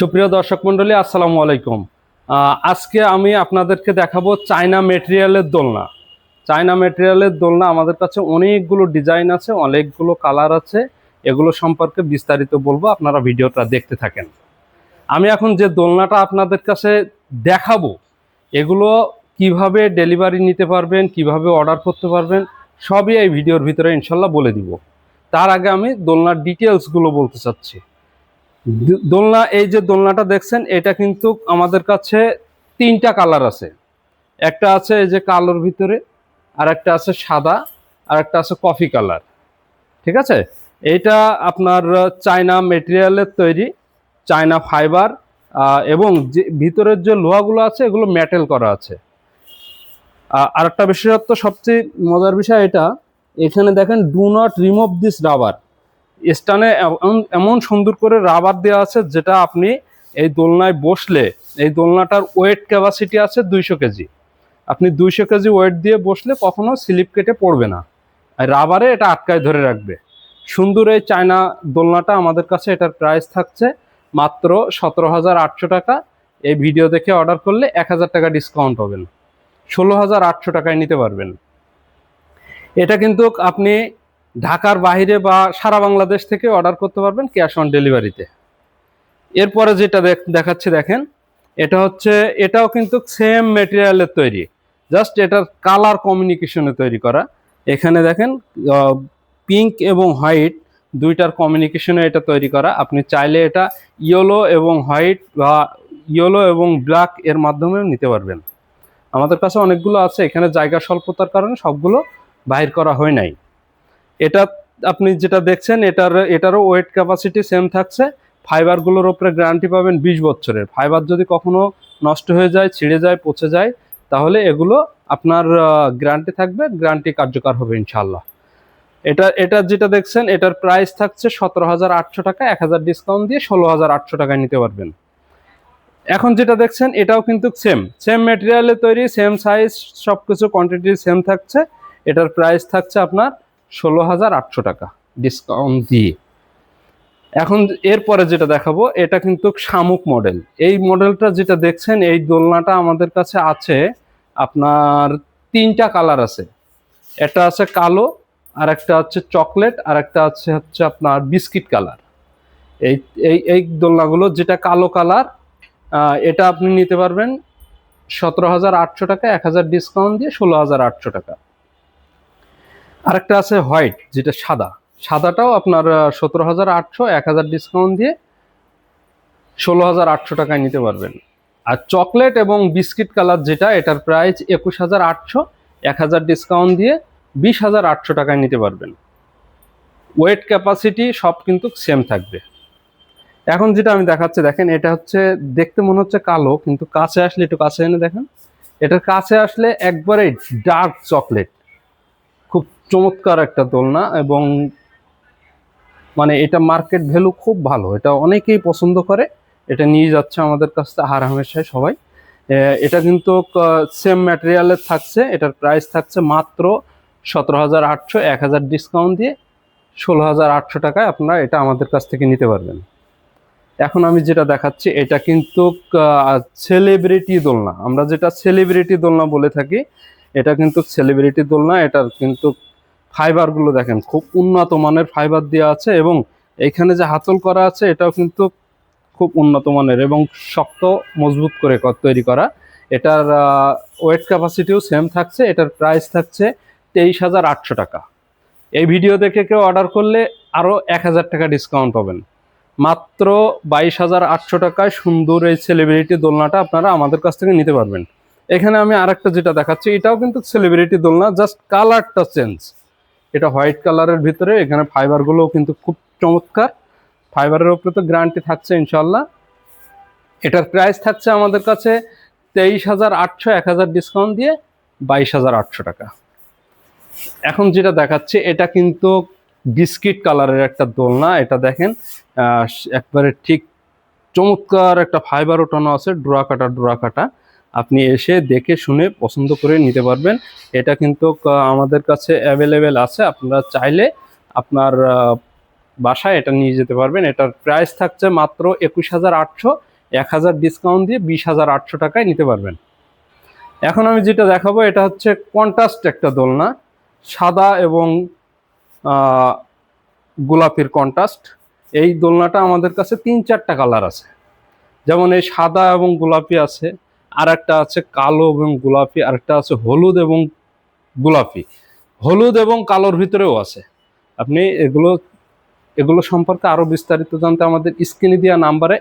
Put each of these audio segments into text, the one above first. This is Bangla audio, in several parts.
সুপ্রিয় দর্শক মণ্ডলী, আসসালামু আলাইকুম। আজকে আমি আপনাদেরকে দেখাবো চায়না মেটেরিয়ালের দোলনা। চায়না মেটেরিয়ালের দোলনা আমাদের কাছে অনেকগুলো ডিজাইন আছে, অনেকগুলো কালার আছে। এগুলো সম্পর্কে বিস্তারিত বলবো, আপনারা ভিডিওটা দেখতে থাকেন। আমি এখন যে দোলনাটা আপনাদের কাছে দেখাবো, এগুলো কিভাবে ডেলিভারি নিতে পারবেন, কিভাবে অর্ডার করতে পারবেন, সবই এই ভিডিওর ভিতরে ইনশাল্লাহ বলে দিব। তার আগে আমি দোলনার ডিটেলসগুলো বলতে চাচ্ছি। দোলনা, এই যে দোলনাটা দেখছেন, এটা কিন্তু আমাদের কাছে তিনটা কালার আছে। একটা আছে এই যে কালোর ভিতরে, আর একটা আছে সাদা, আর একটা আছে কফি কালার। ঠিক আছে, এটা আপনার চায়না মেটেরিয়ালের তৈরি, চায়না ফাইবার, এবং যে ভিতরের যে লোহাগুলো আছে এগুলো মেটেল করা আছে। আর একটা বিশেষত্ব, সবচেয়ে মজার বিষয় এটা, এখানে দেখেন do not remove this rubber. স্টানে এমন সুন্দর করে রাবার দেওয়া আছে, যেটা আপনি এই দোলনায় বসলে, এই দোলনাটার ওয়েট ক্যাপাসিটি আছে 200 কেজি। আপনি 200 কেজি ওয়েট দিয়ে বসলে কখনো স্লিপ কেটে পড়বে না, আর রাবারে এটা আটকায় ধরে রাখবে। সুন্দর এই চায়না দোলনাটা আমাদের কাছে, এটার প্রাইস থাকছে মাত্র 17,800 টাকা। এই ভিডিও দেখে অর্ডার করলে 1,000 টাকা ডিসকাউন্ট পাবেন, 16,800 টাকায় নিতে পারবেন। এটা কিন্তু আপনি ঢাকার বাইরে বা সারা বাংলাদেশ থেকে অর্ডার করতে পারবেন ক্যাশ অন ডেলিভারিতে। এরপরে যেটা দেখাচ্ছি দেখেন, এটা হচ্ছে, এটাও কিন্তু সেম মেটেরিয়ালের তৈরি, জাস্ট এটার কালার কমিউনিকেশনে তৈরি করা। এখানে দেখেন পিঙ্ক এবং হোয়াইট দুইটার কমিউনিকেশনে এটা তৈরি করা। আপনি চাইলে এটা ইয়েলো এবং হোয়াইট বা ইয়েলো এবং ব্ল্যাক এর মাধ্যমেও নিতে পারবেন। আমাদের কাছে অনেকগুলো আছে, এখানে জায়গা স্বল্পতার কারণে সবগুলো বাহির করা হয় নাই। এটা আপনি যেটা দেখছেন, এটারও ওয়েট ক্যাপাসিটি সেম থাকছে। ফাইবারগুলোর উপরে গ্যারান্টি পাবেন 20 বছরের। ফাইবার যদি কখনো নষ্ট হয়ে যায়, ছিঁড়ে যায়, পচে যায়, তাহলে এগুলো আপনার গ্যারান্টি থাকবে, গ্যারান্টি কার্যকর হবে ইনশাল্লাহ। এটা যেটা দেখছেন, এটার প্রাইস থাকছে 17,800 টাকা। 1,000 ডিসকাউন্ট দিয়ে 16,800 টাকায় নিতে পারবেন। এখন যেটা দেখছেন, এটাও কিন্তু সেম ম্যাটেরিয়ালে তৈরি, সেম সাইজ, সবকিছু কোয়ান্টিটি সেম থাকছে। এটার প্রাইস থাকছে আপনার 16,800 টাকা ডিসকাউন্ট দিয়ে। এখন এরপরে যেটা দেখাবো, এটা কিন্তু শামুক মডেল। এই মডেলটা যেটা দেখছেন, এই দোলনাটা আমাদের কাছে আছে আপনার তিনটা কালার আছে। একটা আছে কালো, আর একটা হচ্ছে চকলেট, আর একটা হচ্ছে আপনার বিস্কিট কালার। এই এই এই দোলনাগুলো, যেটা কালো কালার, এটা আপনি নিতে পারবেন 17,800 টাকা। 1,000 ডিসকাউন্ট দিয়ে 16,800 টাকা। আরেকটা আছে হোয়াইট, যেটা সাদাটাও আপনার 17,800, 1,000 ডিসকাউন্ট দিয়ে 16,800 টাকায় নিতে পারবেন। আর চকলেট এবং বিস্কিট কালার যেটা, এটার প্রাইস 21,800, 1,000 ডিসকাউন্ট দিয়ে 20,800 টাকায় নিতে পারবেন। ওয়েট ক্যাপাসিটি সব কিন্তু সেম থাকবে। এখন যেটা আমি দেখাচ্ছি দেখেন, এটা হচ্ছে দেখতে মনে হচ্ছে কালো, কিন্তু কাছে আসলে, একটু কাছে এনে দেখেন, এটার কাছে আসলে একবারে ডার্ক চকলেট। খুব চমৎকার একটা দোলনা, এবং মানে এটা মার্কেট ভ্যালু খুব ভালো, এটা অনেকেই পছন্দ করে, এটা নিয়ে যাচ্ছে আমাদের কাছ থেকে হার হামেশায় সবাই। এটা কিন্তু সেম ম্যাটেরিয়ালের থাকছে। এটার প্রাইস থাকছে মাত্র 17,800, 1,000 ডিসকাউন্ট দিয়ে 16,800 টাকায় আপনারা এটা আমাদের কাছ থেকে নিতে পারবেন। এখন আমি যেটা দেখাচ্ছি, এটা কিন্তু সেলিব্রিটি দোলনা। আমরা যেটা সেলিব্রিটি দোলনা বলে থাকি, এটা কিন্তু সেলিব্রিটি দোলনা। এটার কিন্তু ফাইবারগুলো দেখেন, খুব উন্নত মানের ফাইবার দেওয়া আছে, এবং এইখানে যে হাতল করা আছে, এটাও কিন্তু খুব উন্নত মানের এবং শক্ত মজবুত করে তৈরি করা। এটার ওয়েট ক্যাপাসিটিও সেম থাকছে। এটার প্রাইস থাকছে 23,800 টাকা। এই ভিডিও দেখে কেউ অর্ডার করলে আরও 1,000 টাকা ডিসকাউন্ট পাবেন। মাত্র 22,800 টাকায় সুন্দর এই সেলিব্রিটি দোলনাটা আপনারা আমাদের কাছ থেকে নিতে পারবেন। এখানে আমি আরেকটা যেটা দেখাচ্ছি, এটাও কিন্তু সেলিব্রিটি দোলনা, জাস্ট কালারটা চেঞ্জ। এটা হোয়াইট কালারের ভিতরে, এখানে ফাইবারগুলোও কিন্তু খুব চমৎকার। ফাইবারের উপরে তো গ্যারান্টি থাকছে ইনশাল্লাহ। এটার প্রাইস থাকছে আমাদের কাছে 23,800, 1,000 ডিসকাউন্ট দিয়ে 22,800 টাকা। এখন যেটা দেখাচ্ছে, এটা কিন্তু বিস্কিট কালারের একটা দোলনা। এটা দেখেন, একবারে ঠিক চমৎকার একটা ফাইবার ওঠানো আছে, ডোরা কাটা। আপনি এসে দেখে শুনে পছন্দ করে নিতে পারবেন। এটা কিন্তু আমাদের কাছে অ্যাভেলেবেল আছে, আপনারা চাইলে আপনার বাসায় এটা নিয়ে যেতে পারবেন। এটার প্রাইস থাকছে মাত্র 21,800, 1000 ডিসকাউন্ট দিয়ে 20,800 টাকায় নিতে পারবেন। এখন আমি যেটা দেখাবো এটা হচ্ছে কন্ট্রাস্ট একটা দোলনা, সাদা এবং গোলাপির কন্ট্রাস্ট। এই দোলনাটা আমাদের কাছে 3-4টা কালার আছে, যেমন এই সাদা এবং গোলাপি আছে, আর একটা আছে কালো এবং গোলাপি, আর একটা আছে হলুদ এবং গোলাপি, হলুদ এবং কালোর ভিতরেও আছে। আপনি এগুলো সম্পর্কে আরো বিস্তারিত জানতে আমাদের স্ক্রিনে দেওয়া নাম্বারে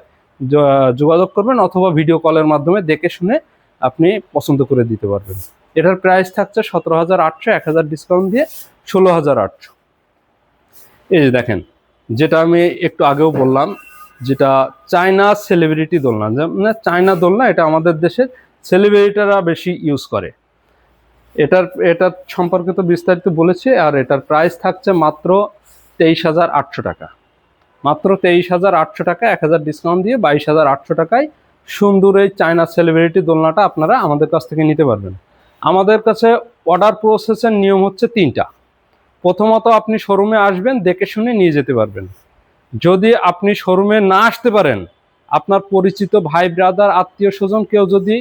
যোগাযোগ করবেন, অথবা ভিডিও কলের মাধ্যমে দেখে শুনে আপনি পছন্দ করে দিতে পারবেন। এটার প্রাইস থাকছে 17,800, 1000 ডিসকাউন্ট দিয়ে 16,800। এই যে দেখেন, যেটা আমি একটু আগেও বললাম, যেটা চায়না সেলিব্রিটি দোলনা, মানে চায়না দোলনা, এটা আমাদের দেশের সেলিব্রিটিরা বেশি ইউজ করে। এটার সম্পর্কে তো বিস্তারিত বলেছি। আর এটার প্রাইস থাকছে মাত্র 23,800 টাকা, মাত্র 23,800 টাকা, 1000 ডিসকাউন্ট দিয়ে 22,800 টাকায় সুন্দর এই চায়না সেলিব্রিটি দোলনাটা আপনারা আমাদের কাছ থেকে নিতে পারবেন। আমাদের কাছে অর্ডার প্রসেসের নিয়ম হচ্ছে 3টা। প্রথমত আপনি শোরুমে আসবেন, দেখে শুনে নিয়ে যেতে পারবেন। যদি আপনি শোরুমে না আসতে পারেন, আপনার পরিচিত ভাই ব্রাদার আত্মীয় স্বজন কেউ যদি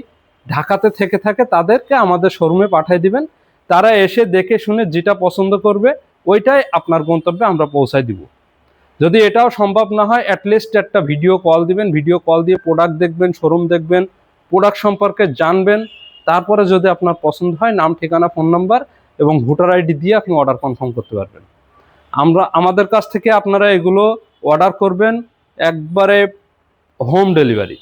ঢাকাতে থেকে থাকে, তাদেরকে আমাদের শোরুমে পাঠিয়ে দিবেন। তারা এসে দেখে শুনে যেটা পছন্দ করবে ওইটাই আপনার গন্তব্যে আমরা পৌঁছায় দিব। যদি এটাও সম্ভব না হয়, অ্যাটলিস্ট একটা ভিডিও কল দিবেন, ভিডিও কল দিয়ে প্রোডাক্ট দেখবেন, শোরুম দেখবেন, প্রোডাক্ট সম্পর্কে জানবেন। তারপরে যদি আপনার পছন্দ হয়, নাম, ঠিকানা, ফোন নাম্বার এবং ভোটার আইডি দিয়ে আপনি অর্ডার কনফার্ম করতে পারবেন। আমাদের কাছ থেকে আপনারা এগুলো অর্ডার করবেন, একবারে হোম ডেলিভারি,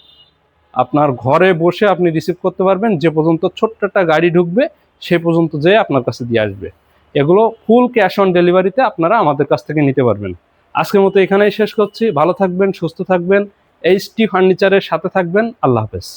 আপনার ঘরে বসে আপনি রিসিভ করতে পারবেন। যে পর্যন্ত ছোট্ট একটা গাড়ি ঢুকবে সে পর্যন্ত যেয়ে আপনার কাছে দিয়ে আসবে। এগুলো ফুল ক্যাশ অন ডেলিভারিতে আপনারা আমাদের কাছ থেকে নিতে পারবেন। আজকের মতো এখানেই শেষ করছি। ভালো থাকবেন, সুস্থ থাকবেন, এইচটি ফার্নিচারের সাথে থাকবেন। আল্লাহ হাফেজ।